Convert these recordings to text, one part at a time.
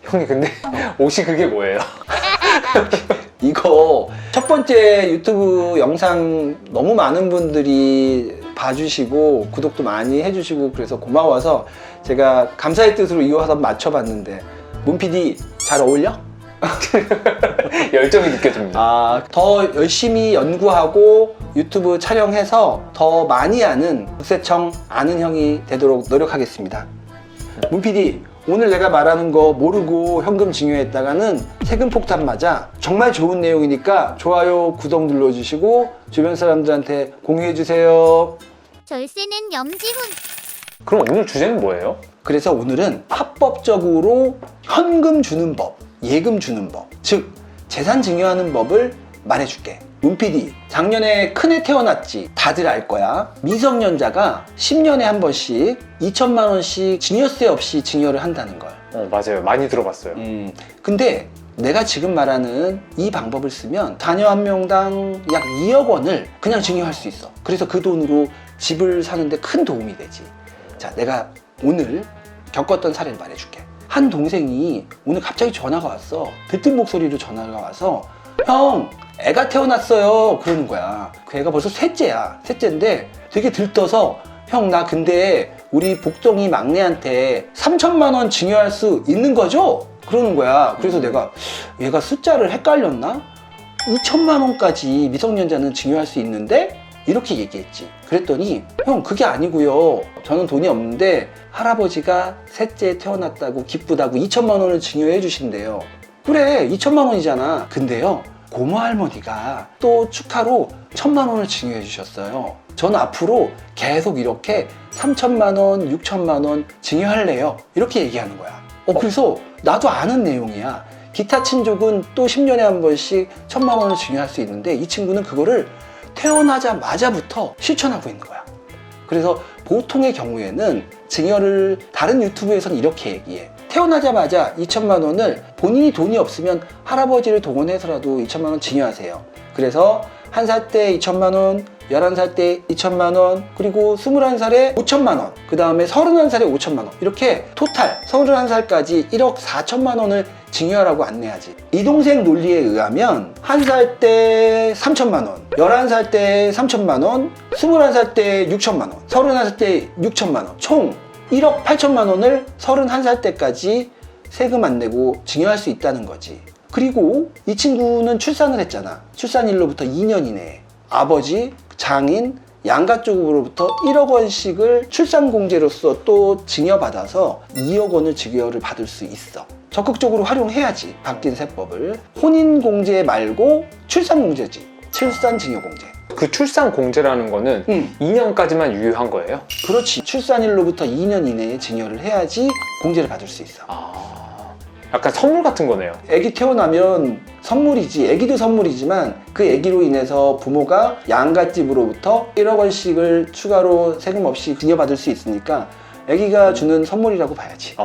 형님 근데 옷이 그게 뭐예요? 이거 첫 번째 유튜브 영상 너무 많은 분들이 봐주시고 구독도 많이 해주시고 그래서 고마워서 제가 감사의 뜻으로 이거 한번 맞춰봤는데 문PD 잘 어울려? 열정이 느껴집니다. 더 열심히 연구하고 유튜브 촬영해서 더 많이 아는 국세청 아는 형이 되도록 노력하겠습니다. 문PD 오늘 내가 말하는 거 모르고 현금 증여했다가는 세금 폭탄 맞아. 정말 좋은 내용이니까 좋아요, 구독 눌러주시고 주변 사람들한테 공유해주세요. 절세는 염지훈. 그럼 오늘 주제는 뭐예요? 그래서 오늘은 합법적으로 현금 주는 법, 예금 주는 법, 즉 재산 증여하는 법을 말해줄게. 문PD 작년에 큰애 태어났지. 다들 알 거야. 미성년자가 10년에 한 번씩 2천만 원씩 증여세 없이 증여를 한다는 걸. 맞아요. 많이 들어봤어요. 근데 내가 지금 말하는 이 방법을 쓰면 자녀 한 명당 약 2억 원을 그냥 증여할 수 있어. 그래서 그 돈으로 집을 사는데 큰 도움이 되지. 자, 내가 오늘 겪었던 사례를 말해줄게. 한 동생이 오늘 갑자기 전화가 왔어. 듣던 목소리로 전화가 와서 형, 애가 태어났어요. 그러는 거야. 그 애가 벌써 셋째야. 셋째인데 되게 들떠서 형, 나 근데 우리 복동이 막내한테 3천만 원 증여할 수 있는 거죠? 그러는 거야. 그래서 내가 얘가 숫자를 헷갈렸나? 2천만 원까지 미성년자는 증여할 수 있는데? 이렇게 얘기했지. 그랬더니 형, 그게 아니고요. 저는 돈이 없는데 할아버지가 셋째 태어났다고 기쁘다고 2천만 원을 증여해 주신대요. 그래, 2천만 원이잖아. 근데요, 고모 할머니가 또 축하로 1천만 원을 증여해 주셨어요. 저는 앞으로 계속 이렇게 3천만 원, 6천만 원 증여할래요. 이렇게 얘기하는 거야. 그래서 나도 아는 내용이야. 기타 친족은 또 10년에 한 번씩 1천만 원을 증여할 수 있는데 이 친구는 그거를 태어나자마자부터 실천하고 있는 거야. 그래서 보통의 경우에는 증여를 다른 유튜브에서는 이렇게 얘기해. 태어나자마자 2천만 원을 본인이 돈이 없으면 할아버지를 동원해서라도 2천만 원 증여하세요. 그래서 1살 때 2천만 원, 11살 때 2천만 원, 그리고 21살에 5천만 원, 그 다음에 31살에 5천만 원, 이렇게 토탈 31살까지 1억 4천만 원을 증여하라고 안내하지. 이 동생 논리에 의하면 1살 때 3천만 원, 11살 때 3천만 원, 21살 때 6천만 원, 31살 때 6천만 원, 총 1억 8천만 원을 31살 때까지 세금 안 내고 증여할 수 있다는 거지. 그리고 이 친구는 출산을 했잖아. 출산일로부터 2년 이내에 아버지, 장인, 양가 쪽으로부터 1억 원씩을 출산공제로서 또 증여받아서 2억 원을 증여를 받을 수 있어. 적극적으로 활용해야지, 바뀐 세법을. 혼인공제 말고 출산공제지. 출산증여공제. 그 출산공제라는 거는 2년까지만 유효한 거예요? 그렇지. 출산일로부터 2년 이내에 증여를 해야지 공제를 받을 수 있어. 약간 선물 같은 거네요. 애기 태어나면 선물이지. 애기도 선물이지만 그 애기로 인해서 부모가 양갓집으로부터 1억 원씩을 추가로 세금 없이 증여받을 수 있으니까 애기가 주는 선물이라고 봐야지.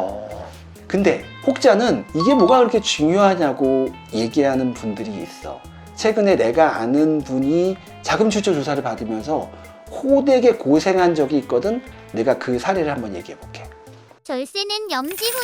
근데 혹자는 이게 뭐가 그렇게 중요하냐고 얘기하는 분들이 있어. 최근에 내가 아는 분이 자금 출처 조사를 받으면서 호되게 고생한 적이 있거든. 내가 그 사례를 한번 얘기해 볼게. 절세는 염지훈.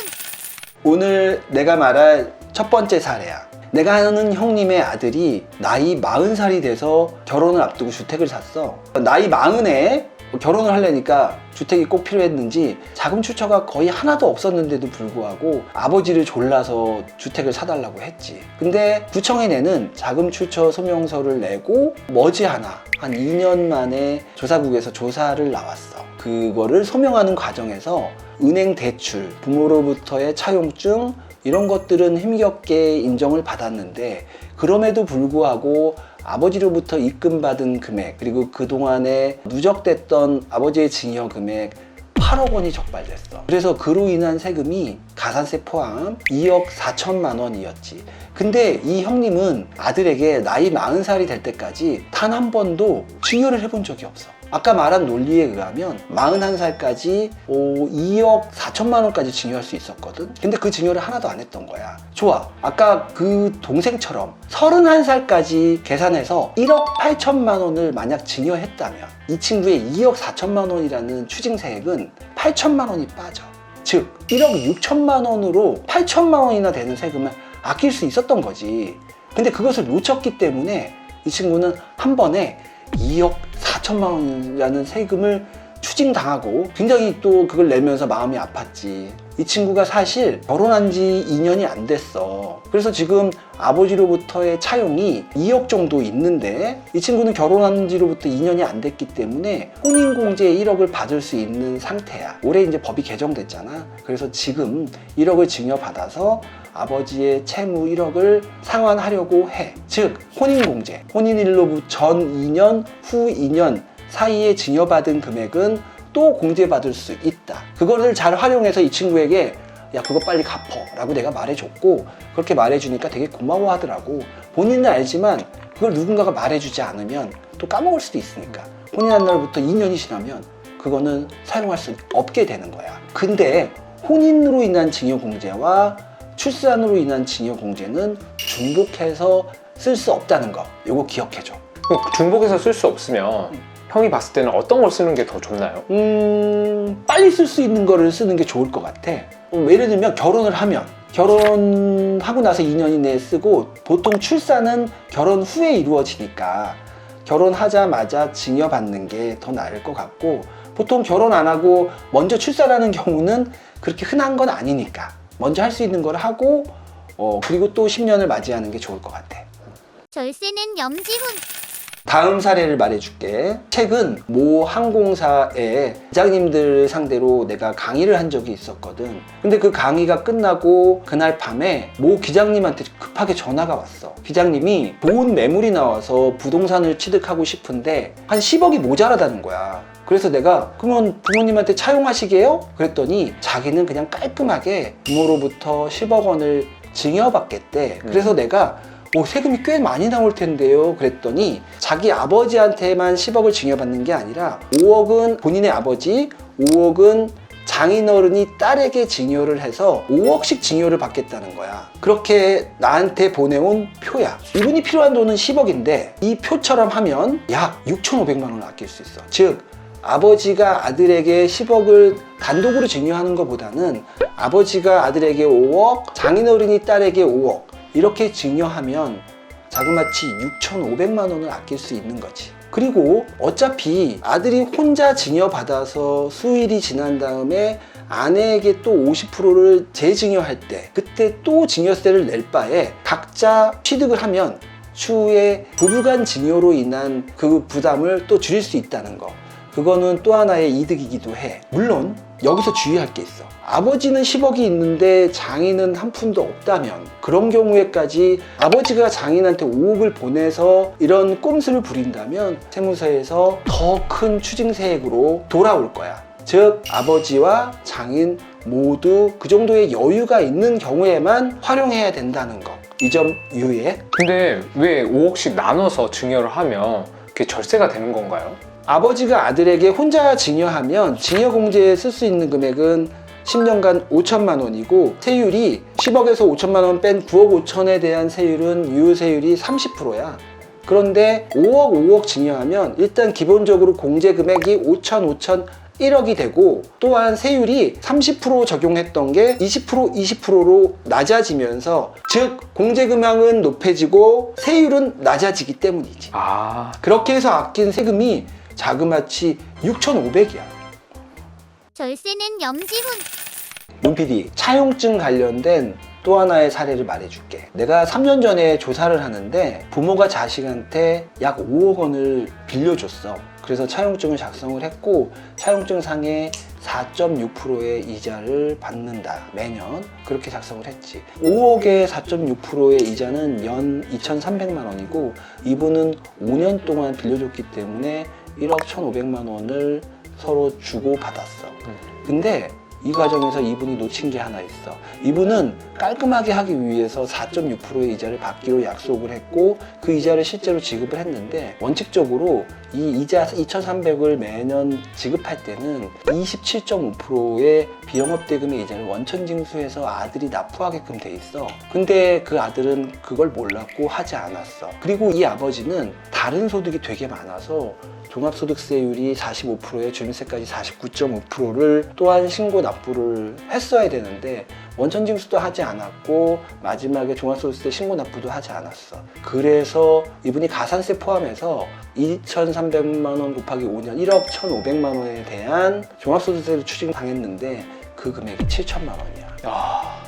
오늘 내가 말할 첫 번째 사례야. 내가 아는 형님의 아들이 나이 40살이 돼서 결혼을 앞두고 주택을 샀어. 나이 40에 결혼을 하려니까 주택이 꼭 필요했는지 자금 출처가 거의 하나도 없었는데도 불구하고 아버지를 졸라서 주택을 사달라고 했지. 근데 구청에 내는 자금 출처 소명서를 내고 머지않아 한 2년 만에 조사국에서 조사를 나왔어. 그거를 소명하는 과정에서 은행 대출, 부모로부터의 차용증 이런 것들은 힘겹게 인정을 받았는데 그럼에도 불구하고 아버지로부터 입금받은 금액 그리고 그동안에 누적됐던 아버지의 증여 금액 8억 원이 적발됐어. 그래서 그로 인한 세금이 가산세 포함 2억 4천만 원이었지. 근데 이 형님은 아들에게 나이 40살이 될 때까지 단 한 번도 증여를 해본 적이 없어. 아까 말한 논리에 의하면 41살까지 2억 4천만 원까지 증여할 수 있었거든. 근데 그 증여를 하나도 안 했던 거야. 좋아. 아까 그 동생처럼 31살까지 계산해서 1억 8천만 원을 만약 증여했다면 이 친구의 2억 4천만 원이라는 추징세액은 8천만 원이 빠져. 즉 1억 6천만 원으로 8천만 원이나 되는 세금을 아낄 수 있었던 거지. 근데 그것을 놓쳤기 때문에 이 친구는 한 번에 2억 4천만 원이라는 세금을 추징당하고 굉장히 또 그걸 내면서 마음이 아팠지. 이 친구가 사실 결혼한 지 2년이 안 됐어. 그래서 지금 아버지로부터의 차용이 2억 정도 있는데 이 친구는 결혼한 지로부터 2년이 안 됐기 때문에 혼인공제 1억을 받을 수 있는 상태야. 올해 이제 법이 개정됐잖아. 그래서 지금 1억을 증여받아서 아버지의 채무 1억을 상환하려고 해. 즉 혼인공제, 혼인일로 전 2년, 후 2년 사이에 증여받은 금액은 또 공제받을 수 있다. 그거를 잘 활용해서 이 친구에게 야 그거 빨리 갚어 라고 내가 말해줬고, 그렇게 말해주니까 되게 고마워하더라고. 본인은 알지만 그걸 누군가가 말해주지 않으면 또 까먹을 수도 있으니까. 혼인한 날부터 2년이 지나면 그거는 사용할 수 없게 되는 거야. 근데 혼인으로 인한 증여공제와 출산으로 인한 증여공제는 중복해서 쓸 수 없다는 거, 요거 기억해줘. 중복해서 쓸 수 없으면 형이 봤을 때는 어떤 걸 쓰는 게 더 좋나요? 빨리 쓸 수 있는 거를 쓰는 게 좋을 것 같아. 예를 들면 결혼을 하면 결혼하고 나서 2년 이내에 쓰고, 보통 출산은 결혼 후에 이루어지니까 결혼하자마자 증여받는 게 더 나을 것 같고, 보통 결혼 안 하고 먼저 출산하는 경우는 그렇게 흔한 건 아니니까 먼저 할 수 있는 걸 하고 그리고 또 10년을 맞이하는 게 좋을 것 같아. 절세는 염지훈. 다음 사례를 말해줄게. 최근 모 항공사의 기장님들 상대로 내가 강의를 한 적이 있었거든. 근데 그 강의가 끝나고 그날 밤에 모 기장님한테 급하게 전화가 왔어. 기장님이 좋은 매물이 나와서 부동산을 취득하고 싶은데 한 10억이 모자라다는 거야. 그래서 내가 그러면 부모님한테 차용하시게요? 그랬더니 자기는 그냥 깔끔하게 부모로부터 10억 원을 증여받겠대. 그래서 내가 세금이 꽤 많이 나올 텐데요 그랬더니 자기 아버지한테만 10억을 증여받는 게 아니라 5억은 본인의 아버지, 5억은 장인어른이 딸에게 증여를 해서 5억씩 증여를 받겠다는 거야. 그렇게 나한테 보내온 표야. 이분이 필요한 돈은 10억인데 이 표처럼 하면 약 6,500만 원을 아낄 수 있어. 즉 아버지가 아들에게 10억을 단독으로 증여하는 것보다는 아버지가 아들에게 5억, 장인어른이 딸에게 5억 이렇게 증여하면 자그마치 6,500만 원을 아낄 수 있는 거지. 그리고 어차피 아들이 혼자 증여받아서 수일이 지난 다음에 아내에게 또 50%를 재증여할 때 그때 또 증여세를 낼 바에 각자 취득을 하면 추후에 부부간 증여로 인한 그 부담을 또 줄일 수 있다는 거. 그거는 또 하나의 이득이기도 해. 물론 여기서 주의할 게 있어. 아버지는 10억이 있는데 장인은 한 푼도 없다면 그런 경우에까지 아버지가 장인한테 5억을 보내서 이런 꼼수를 부린다면 세무서에서 더 큰 추징세액으로 돌아올 거야. 즉 아버지와 장인 모두 그 정도의 여유가 있는 경우에만 활용해야 된다는 거. 이 점 유의해. 근데 왜 5억씩 나눠서 증여를 하면 그게 절세가 되는 건가요? 아버지가 아들에게 혼자 증여하면 증여공제에 쓸 수 있는 금액은 10년간 5천만 원이고 세율이 10억에서 5천만 원 뺀 9억 5천에 대한 세율은 유효세율이 30%야. 그런데 5억 증여하면 일단 기본적으로 공제 금액이 5천 1억이 되고 또한 세율이 30% 적용했던 게 20%로 낮아지면서 즉 공제 금액은 높아지고 세율은 낮아지기 때문이지. 그렇게 해서 아낀 세금이 자그마치 6,500이야. 절세는 염지훈. 문PD, 차용증 관련된 또 하나의 사례를 말해줄게. 내가 3년 전에 조사를 하는데 부모가 자식한테 약 5억 원을 빌려줬어. 그래서 차용증을 작성을 했고 차용증 상에 4.6%의 이자를 받는다. 매년 그렇게 작성을 했지. 5억에 4.6%의 이자는 연 2,300만 원이고 이분은 5년 동안 빌려줬기 때문에 1억 1,500만 원을 서로 주고 받았어. 근데 이 과정에서 이분이 놓친 게 하나 있어. 이분은 깔끔하게 하기 위해서 4.6%의 이자를 받기로 약속을 했고 그 이자를 실제로 지급을 했는데 원칙적으로 이 이자 2,300을 매년 지급할 때는 27.5%의 비영업대금의 이자를 원천징수해서 아들이 납부하게끔 돼 있어. 근데 그 아들은 그걸 몰랐고 하지 않았어. 그리고 이 아버지는 다른 소득이 되게 많아서 종합소득세율이 45%에 주민세까지 49.5%를 또한 신고 납부를 했어야 되는데 원천징수도 하지 않았고 마지막에 종합소득세 신고 납부도 하지 않았어. 그래서 이분이 가산세 포함해서 2,300만 원 곱하기 5년 1억 1,500만 원에 대한 종합소득세를 추징당했는데 그 금액이 7천만 원이야. 아,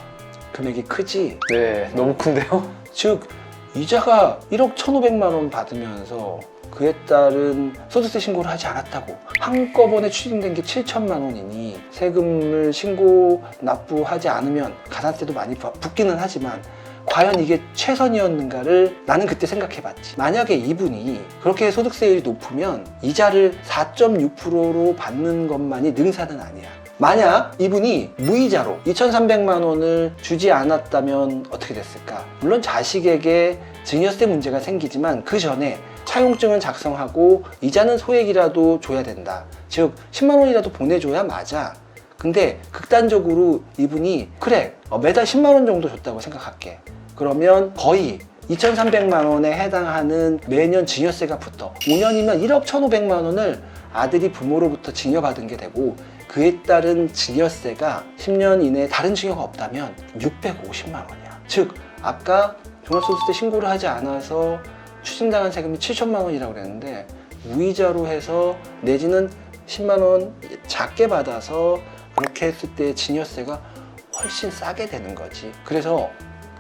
금액이 크지? 네, 너무 큰데요? 즉 이자가 1억 1,500만 원 받으면서 그에 따른 소득세 신고를 하지 않았다고. 한꺼번에 추징된 게 7천만 원이니 세금을 신고 납부하지 않으면 가산세도 많이 붙기는 하지만 과연 이게 최선이었는가를 나는 그때 생각해봤지. 만약에 이분이 그렇게 소득세율이 높으면 이자를 4.6%로 받는 것만이 능사는 아니야. 만약 이분이 무이자로 2,300만 원을 주지 않았다면 어떻게 됐을까? 물론 자식에게 증여세 문제가 생기지만 그 전에 차용증은 작성하고 이자는 소액이라도 줘야 된다. 즉 10만 원이라도 보내줘야 맞아. 근데 극단적으로 이분이 그래 매달 10만 원 정도 줬다고 생각할게. 그러면 거의 2,300만 원에 해당하는 매년 증여세가 붙어. 5년이면 1억 1,500만 원을 아들이 부모로부터 증여받은 게 되고 그에 따른 증여세가 10년 이내에 다른 증여가 없다면 650만 원이야. 즉 아까 종합소득세 신고를 하지 않아서 추징당한 세금이 7천만 원이라고 그랬는데 무이자로 해서 내지는 10만 원 작게 받아서 그렇게 했을 때 증여세가 훨씬 싸게 되는 거지. 그래서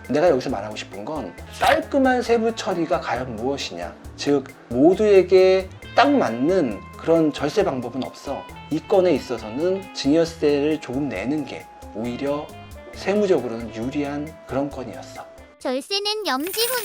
내가 여기서 말하고 싶은 건 깔끔한 세부 처리가 과연 무엇이냐. 즉 모두에게 딱 맞는 그런 절세 방법은 없어. 이 건에 있어서는 증여세를 조금 내는 게 오히려 세무적으로는 유리한 그런 건이었어. 절세는 염지훈.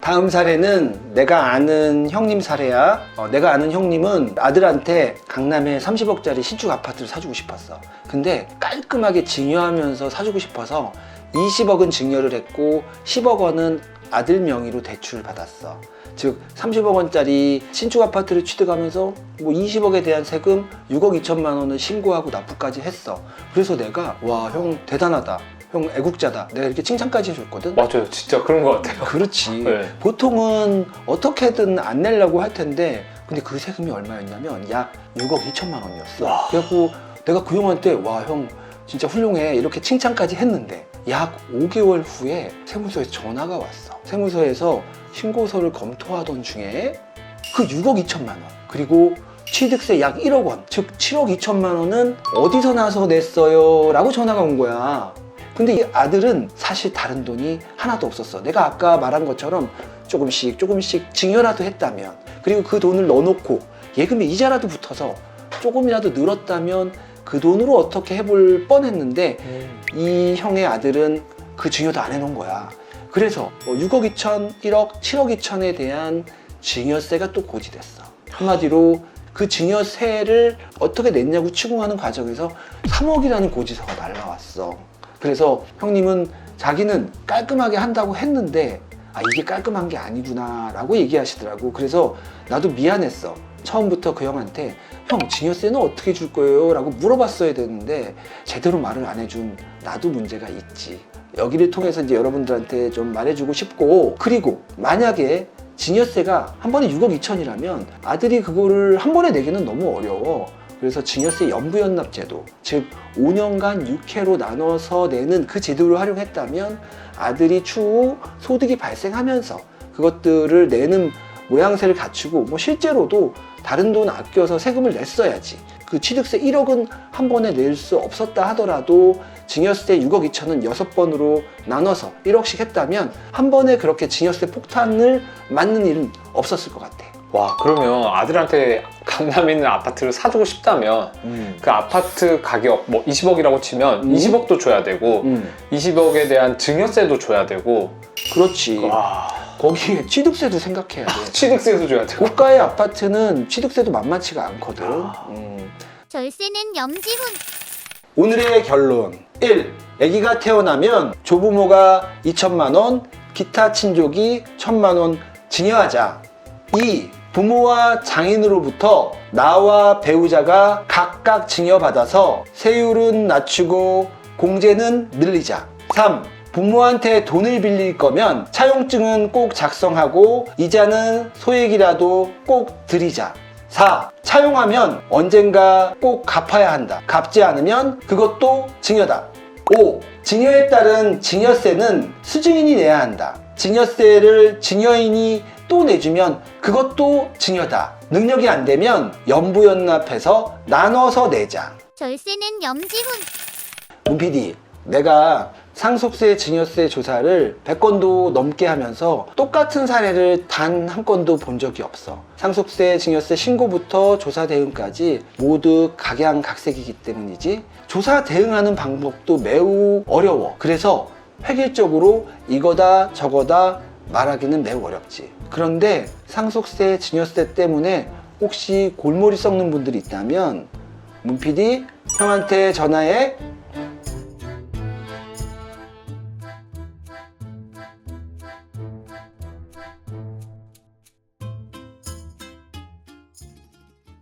다음 사례는 내가 아는 형님 사례야. 내가 아는 형님은 아들한테 강남에 30억짜리 신축 아파트를 사주고 싶었어. 근데 깔끔하게 증여하면서 사주고 싶어서 20억은 증여를 했고 10억 원은 아들 명의로 대출을 받았어. 즉 30억 원짜리 신축 아파트를 취득하면서 뭐 20억에 대한 세금 6억 2천만 원을 신고하고 납부까지 했어. 그래서 내가 와, 형 대단하다. 형 애국자다. 내가 이렇게 칭찬까지 해줬거든. 맞아요, 진짜 그런 것 같아요. 그렇지. 네. 보통은 어떻게든 안 내려고 할 텐데 근데 그 세금이 얼마였냐면 약 6억 2천만 원이었어. 와. 그래갖고 내가 그 형한테 와, 형 진짜 훌륭해 이렇게 칭찬까지 했는데 약 5개월 후에 세무서에서 전화가 왔어. 세무서에서 신고서를 검토하던 중에 그 6억 2천만 원 그리고 취득세 약 1억 원, 즉 7억 2천만 원은 어디서 나서 냈어요? 라고 전화가 온 거야. 근데 이 아들은 사실 다른 돈이 하나도 없었어. 내가 아까 말한 것처럼 조금씩 증여라도 했다면, 그리고 그 돈을 넣어놓고 예금에 이자라도 붙어서 조금이라도 늘었다면 그 돈으로 어떻게 해볼 뻔했는데 이 형의 아들은 그 증여도 안 해놓은 거야. 그래서 6억 2천, 1억, 7억 2천에 대한 증여세가 또 고지됐어. 한마디로 그 증여세를 어떻게 냈냐고 추궁하는 과정에서 3억이라는 고지서가 날라왔어. 그래서 형님은 자기는 깔끔하게 한다고 했는데 아, 이게 깔끔한 게 아니구나 라고 얘기하시더라고. 그래서 나도 미안했어. 처음부터 그 형한테 형 증여세는 어떻게 줄 거예요? 라고 물어봤어야 되는데 제대로 말을 안 해준 나도 문제가 있지. 여기를 통해서 이제 여러분들한테 좀 말해주고 싶고, 그리고 만약에 증여세가 한 번에 6억 2천이라면 아들이 그거를 한 번에 내기는 너무 어려워. 그래서 증여세 연부연납제도, 즉 5년간 6회로 나눠서 내는 그 제도를 활용했다면 아들이 추후 소득이 발생하면서 그것들을 내는 모양새를 갖추고 뭐 실제로도 다른 돈 아껴서 세금을 냈어야지. 그 취득세 1억은 한 번에 낼 수 없었다 하더라도 증여세 6억 2천은 6번으로 나눠서 1억씩 했다면 한 번에 그렇게 증여세 폭탄을 맞는 일은 없었을 것 같아. 와, 그러면 아들한테 강남에 있는 아파트를 사주고 싶다면 그 아파트 가격 뭐 20억이라고 치면 20억도 줘야 되고 20억에 대한 증여세도 줘야 되고. 그렇지. 와, 거기에 취득세도 생각해야 돼. 취득세도 줘야 되고. 고가의 아파트는 취득세도 만만치가 않거든. 절세는 염지훈. 오늘의 결론 1. 아기가 태어나면 조부모가 2천만 원, 기타 친족이 1,000만 원 증여하자. 2. 부모와 장인으로부터 나와 배우자가 각각 증여받아서 세율은 낮추고 공제는 늘리자. 3. 부모한테 돈을 빌릴 거면 차용증은 꼭 작성하고 이자는 소액이라도 꼭 드리자. 4. 차용하면 언젠가 꼭 갚아야 한다. 갚지 않으면 그것도 증여다. 5. 증여에 따른 증여세는 수증인이 내야 한다. 증여세를 증여인이 또 내주면 그것도 증여다. 능력이 안 되면 연부연납해서 나눠서 내자. 절세는 염지훈. 문 PD, 내가 상속세, 증여세 조사를 100건도 넘게 하면서 똑같은 사례를 단 한 건도 본 적이 없어. 상속세, 증여세 신고부터 조사 대응까지 모두 각양각색이기 때문이지 조사 대응하는 방법도 매우 어려워. 그래서 획일적으로 이거다 저거다 말하기는 매우 어렵지. 그런데 상속세, 증여세 때문에 혹시 골머리 썩는 분들이 있다면 문 PD 형한테 전화해.